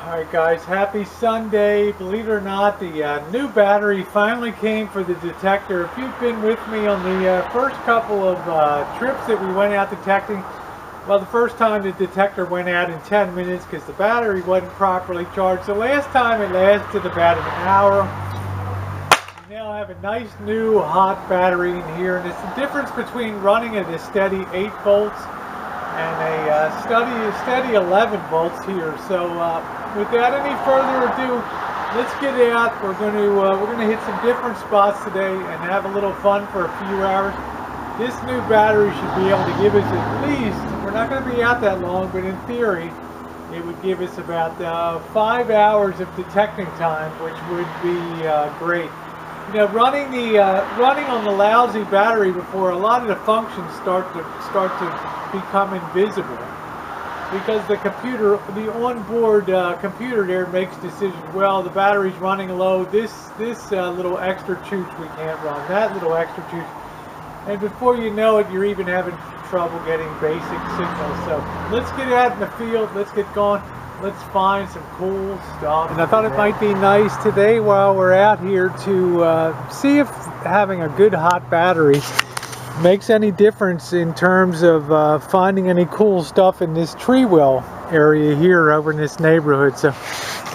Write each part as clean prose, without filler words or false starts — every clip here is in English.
Alright guys, happy Sunday. Believe it or not, the new battery finally came for the detector. If you've been with me on the first couple of trips that we went out detecting, well, the first time the detector went out in 10 minutes because the battery wasn't properly charged. The last time it lasted about an hour. We now have a nice new hot battery in here, and it's the difference between running at a steady 8 volts and a steady 11 volts here. So without any further ado, let's get out. We're going to hit some different spots today and have a little fun for a few hours. This new battery should be able to give us at least, we're not going to be out that long, but in theory it would give us about 5 hours of detecting time, which would be great. You know, running on the lousy battery before, a lot of the functions start to become invisible because the onboard computer there makes decisions. Well, the battery's running low. This little extra chooch we can't run. That little extra chooch, and before you know it, you're even having trouble getting basic signals. So let's get out in the field. Let's get going. Let's find some cool stuff. And I thought it might be nice today while we're out here to see if having a good hot battery makes any difference in terms of finding any cool stuff in this tree well area here over in this neighborhood. So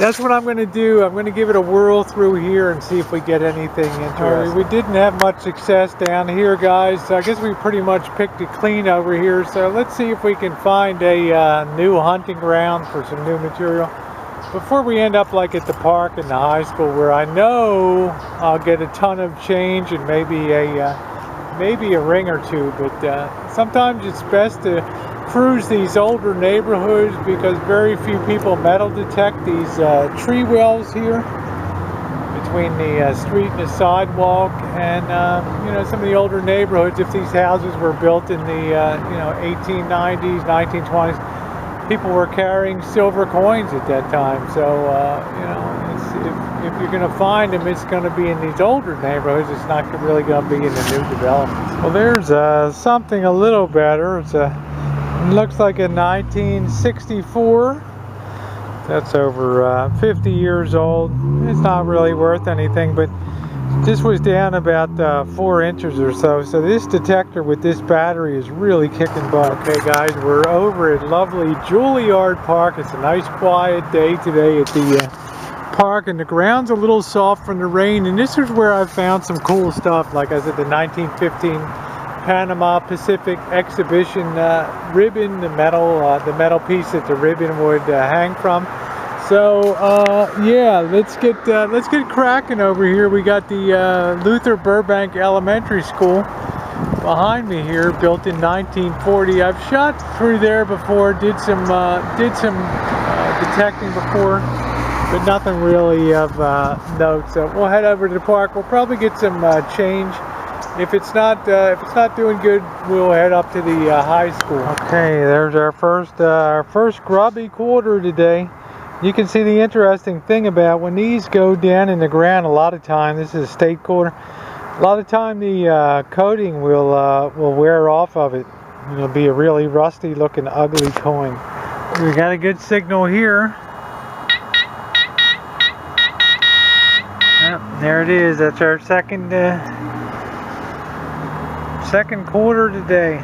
that's what I'm going to do. I'm going to give it a whirl through here and see if we get anything interesting. We didn't have much success down here, guys. So I guess we pretty much picked it clean over here. So let's see if we can find a new hunting ground for some new material before we end up like at the park in the high school, where I know I'll get a ton of change and maybe a ring or two. But sometimes it's best to cruise these older neighborhoods because very few people metal detect these tree wells here between the street and the sidewalk. And you know, some of the older neighborhoods, if these houses were built in the 1890s, 1920s, people were carrying silver coins at that time. So you know, if you're going to find them, it's going to be in these older neighborhoods. It's not really going to be in the new developments. Well, there's something a little better. It looks like a 1964. That's over 50 years old. It's not really worth anything, but this was down about 4 inches or so. So this detector with this battery is really kicking butt. Okay guys, we're over at lovely Juilliard Park. It's a nice quiet day today at the park, and the ground's a little soft from the rain. And this is where I found some cool stuff. Like I said, the 1915 Panama Pacific exhibition ribbon, the metal piece that the ribbon would hang from. So yeah, let's get cracking over here. We got the Luther Burbank Elementary School behind me here, built in 1940. I've shot through there before, did some detecting before, but nothing really of note. So we'll head over to the park. We'll probably get some change. If it's not doing good, we'll head up to the high school. Okay, there's our first grubby quarter today. You can see the interesting thing about when these go down in the ground. A lot of time, this is a state quarter. A lot of time the coating will wear off of it. It'll be a really rusty looking, ugly coin. We got a good signal here. Yep, there it is. That's our second quarter today.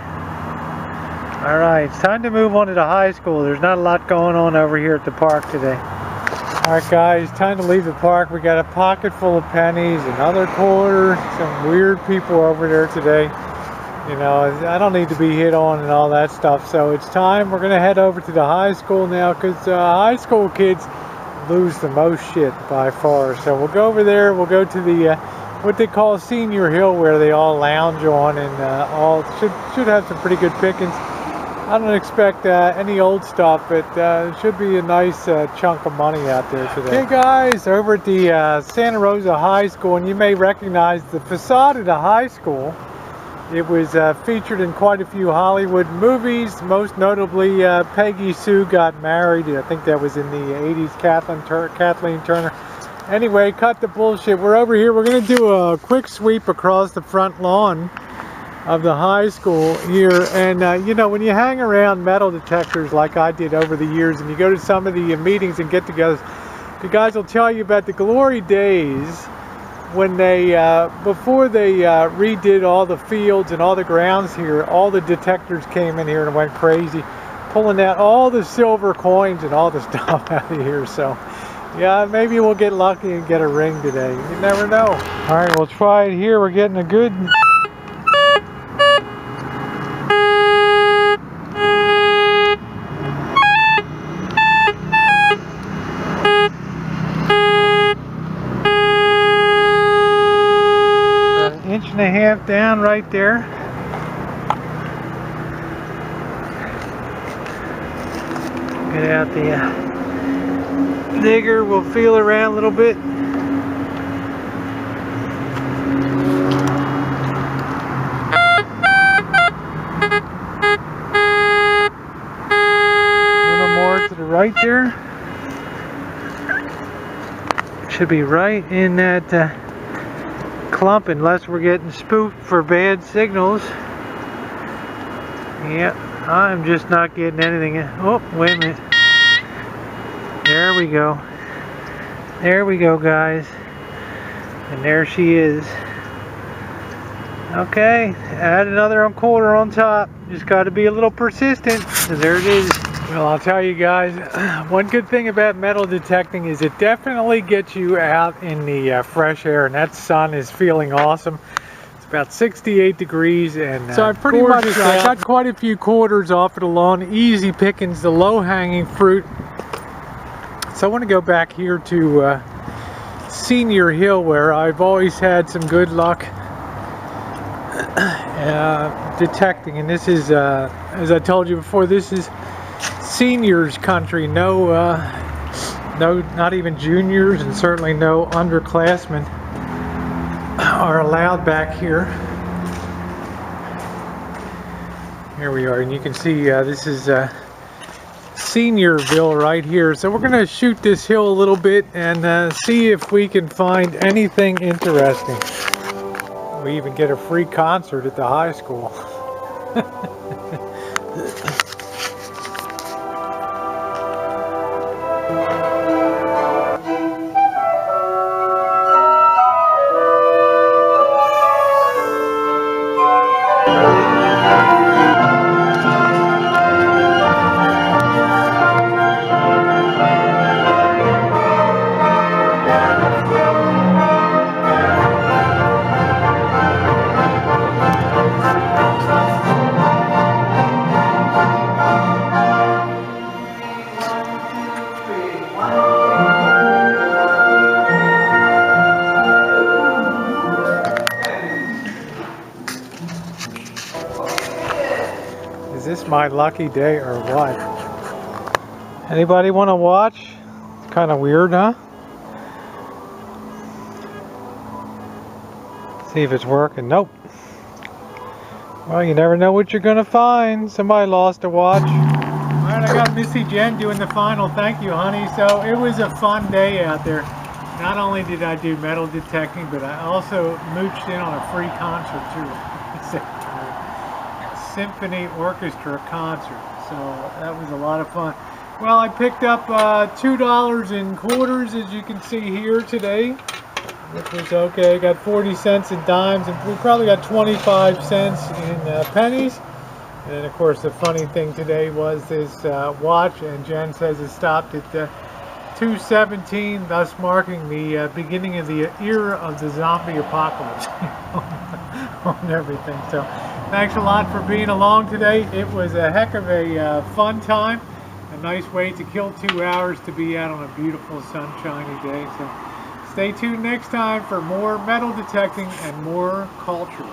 Alright, it's time to move on to the high school. There's not a lot going on over here at the park today. Alright guys, time to leave the park. We got a pocket full of pennies, another quarter, some weird people over there today. You know, I don't need to be hit on and all that stuff. So it's time. We're going to head over to the high school now, because high school kids lose the most shit by far. So we'll go over there. We'll go to the what they call Senior Hill, where they all lounge on, and all should have some pretty good pickings. I don't expect any old stuff, but it should be a nice chunk of money out there today. Okay guys, over at the Santa Rosa High School, and you may recognize the facade of the high school. It was featured in quite a few Hollywood movies, most notably Peggy Sue Got Married. I think that was in the 80s, Kathleen Turner. Anyway, cut the bullshit. We're over here. We're going to do a quick sweep across the front lawn of the high school here. And you know, when you hang around metal detectors like I did over the years, and you go to some of the meetings and get-togethers, the guys will tell you about the glory days when they, before they redid all the fields and all the grounds here. All the detectors came in here and went crazy, pulling out all the silver coins and all the stuff out of here. So yeah, maybe we'll get lucky and get a ring today. You never know. All right, we'll try it here. We're getting a good... inch and a half down right there. Get out the digger, we'll feel around a little bit. A little more to the right there. Should be right in that clump, unless we're getting spooked for bad signals. Yeah, I'm just not getting anything. Oh, wait a minute. There we go. There we go, guys. And there she is. Okay, add another quarter on top. Just got to be a little persistent. So there it is. Well, I'll tell you guys, one good thing about metal detecting is it definitely gets you out in the fresh air, and that sun is feeling awesome. It's about 68 degrees, and so I pretty much got quite a few quarters off of the lawn. Easy pickings, the low-hanging fruit. So I want to go back here to Senior Hill, where I've always had some good luck detecting. And this is, as I told you before, this is seniors country. No, not even juniors, and certainly no underclassmen are allowed back here. Here we are, and you can see this is Seniorville right here. So we're going to shoot this hill a little bit and see if we can find anything interesting. We even get a free concert at the high school. Is this my lucky day or what? Anybody want to watch? It's kind of weird, huh? See if it's working. Nope. Well, you never know what you're going to find. Somebody lost a watch. Alright, I got Missy Jen doing the final. Thank you, honey. So it was a fun day out there. Not only did I do metal detecting, but I also mooched in on a free concert too. Symphony orchestra concert, so that was a lot of fun. Well, I picked up $2 in quarters, as you can see here today, which was okay. Got 40 cents in dimes, and we probably got 25 cents in pennies. And of course, the funny thing today was this watch, and Jen says it stopped at 2:17, thus marking the beginning of the era of the zombie apocalypse on everything. So thanks a lot for being along today. It was a heck of a fun time. A nice way to kill 2 hours to be out on a beautiful sunshiny day. So stay tuned next time for more metal detecting and more culture.